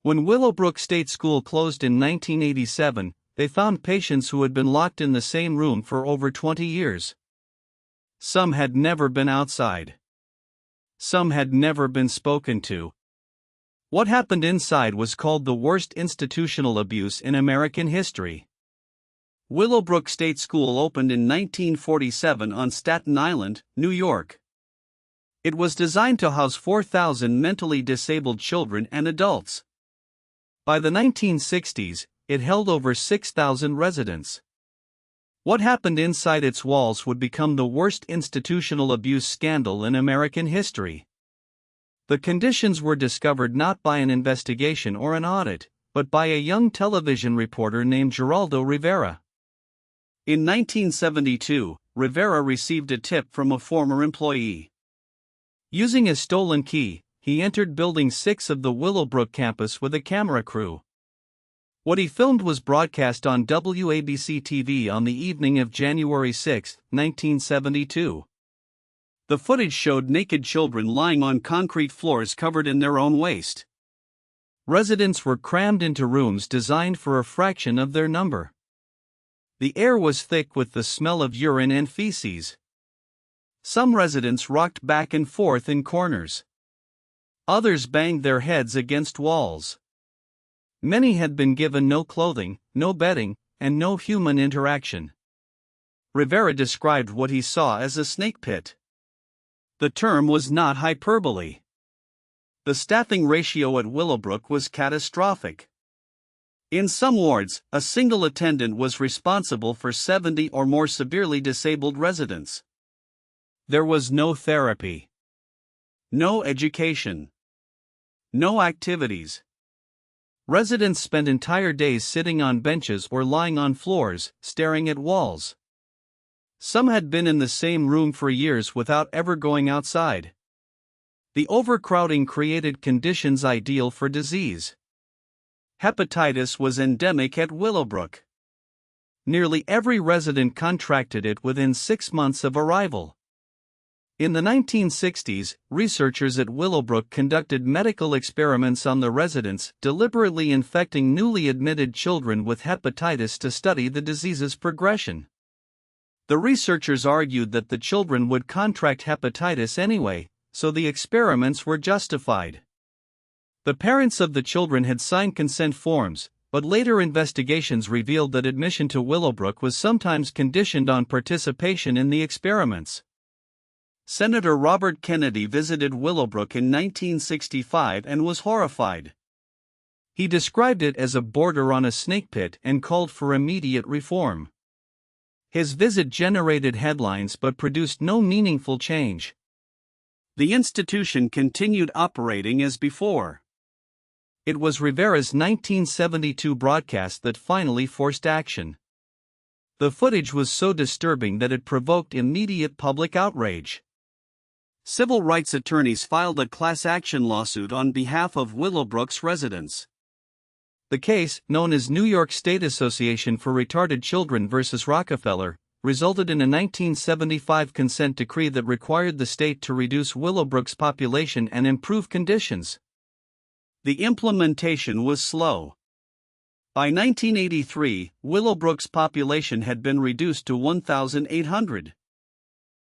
When Willowbrook State School closed in 1987, they found patients who had been locked in the same room for over 20 years. Some had never been outside. Some had never been spoken to. What happened inside was called the worst institutional abuse in American history. Willowbrook State School opened in 1947 on Staten Island, New York. It was designed to house 4,000 mentally disabled children and adults. By the 1960s, it held over 6,000 residents. What happened inside its walls would become the worst institutional abuse scandal in American history. The conditions were discovered not by an investigation or an audit, but by a young television reporter named Geraldo Rivera. In 1972, Rivera received a tip from a former employee. Using a stolen key, he entered Building 6 of the Willowbrook campus with a camera crew. What he filmed was broadcast on WABC-TV on the evening of January 6, 1972. The footage showed naked children lying on concrete floors covered in their own waste. Residents were crammed into rooms designed for a fraction of their number. The air was thick with the smell of urine and feces. Some residents rocked back and forth in corners. Others banged their heads against walls. Many had been given no clothing, no bedding, and no human interaction. Rivera described what he saw as a snake pit. The term was not hyperbole. The staffing ratio at Willowbrook was catastrophic. In some wards, a single attendant was responsible for 70 or more severely disabled residents. There was no therapy, no education, no activities. Residents spent entire days sitting on benches or lying on floors, staring at walls. Some had been in the same room for years without ever going outside. The overcrowding created conditions ideal for disease. Hepatitis was endemic at Willowbrook. Nearly every resident contracted it within 6 months of arrival. In the 1960s, researchers at Willowbrook conducted medical experiments on the residents, deliberately infecting newly admitted children with hepatitis to study the disease's progression. The researchers argued that the children would contract hepatitis anyway, so the experiments were justified. The parents of the children had signed consent forms, but later investigations revealed that admission to Willowbrook was sometimes conditioned on participation in the experiments. Senator Robert Kennedy visited Willowbrook in 1965 and was horrified. He described it as a border on a snake pit and called for immediate reform. His visit generated headlines but produced no meaningful change. The institution continued operating as before. It was Rivera's 1972 broadcast that finally forced action. The footage was so disturbing that it provoked immediate public outrage. Civil rights attorneys filed a class action lawsuit on behalf of Willowbrook's residents. The case, known as New York State Association for Retarded Children versus Rockefeller, resulted in a 1975 consent decree that required the state to reduce Willowbrook's population and improve conditions. The implementation was slow. By 1983, Willowbrook's population had been reduced to 1,800.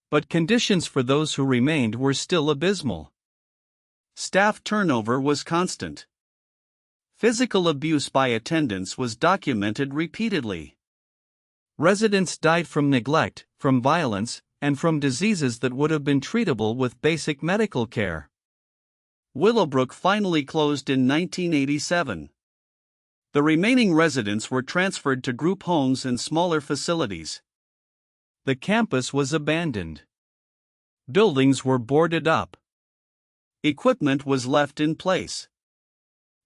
But conditions for those who remained were still abysmal. Staff turnover was constant. Physical abuse by attendants was documented repeatedly. Residents died from neglect, from violence, and from diseases that would have been treatable with basic medical care. Willowbrook finally closed in 1987. The remaining residents were transferred to group homes and smaller facilities. The campus was abandoned. Buildings were boarded up. Equipment was left in place.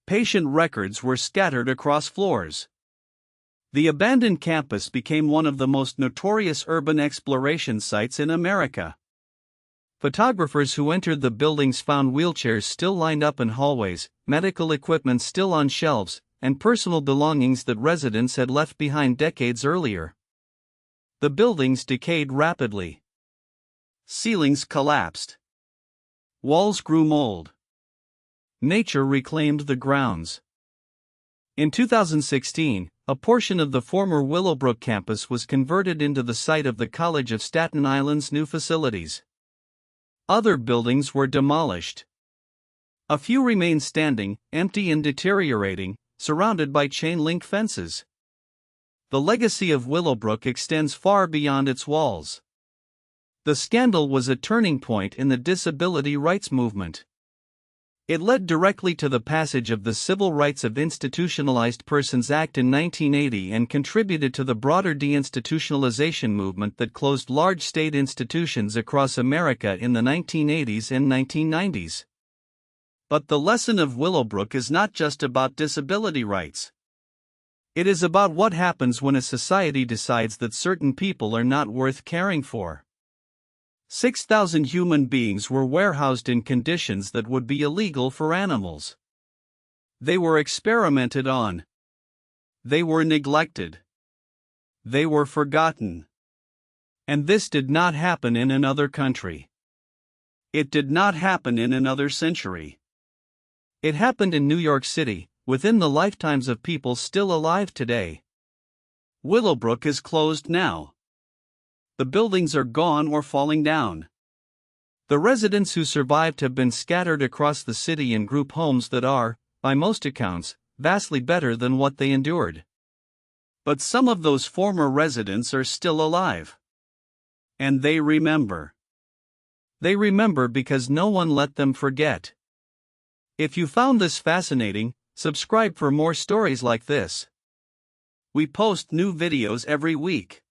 Patient records were scattered across floors. The abandoned campus became one of the most notorious urban exploration sites in America. Photographers who entered the buildings found wheelchairs still lined up in hallways, medical equipment still on shelves, and personal belongings that residents had left behind decades earlier. The buildings decayed rapidly. Ceilings collapsed. Walls grew mold. Nature reclaimed the grounds. In 2016, a portion of the former Willowbrook campus was converted into the site of the College of Staten Island's new facilities. Other buildings were demolished. A few remain standing, empty and deteriorating, surrounded by chain-link fences. The legacy of Willowbrook extends far beyond its walls. The scandal was a turning point in the disability rights movement. It led directly to the passage of the Civil Rights of Institutionalized Persons Act in 1980 and contributed to the broader deinstitutionalization movement that closed large state institutions across America in the 1980s and 1990s. But the lesson of Willowbrook is not just about disability rights. It is about what happens when a society decides that certain people are not worth caring for. 6,000 human beings were warehoused in conditions that would be illegal for animals. They were experimented on. They were neglected. They were forgotten. And this did not happen in another country. It did not happen in another century. It happened in New York City, within the lifetimes of people still alive today. Willowbrook is closed now. The buildings are gone or falling down. The residents who survived have been scattered across the city in group homes that are, by most accounts, vastly better than what they endured. But some of those former residents are still alive. And they remember. They remember because no one let them forget. If you found this fascinating, subscribe for more stories like this. We post new videos every week.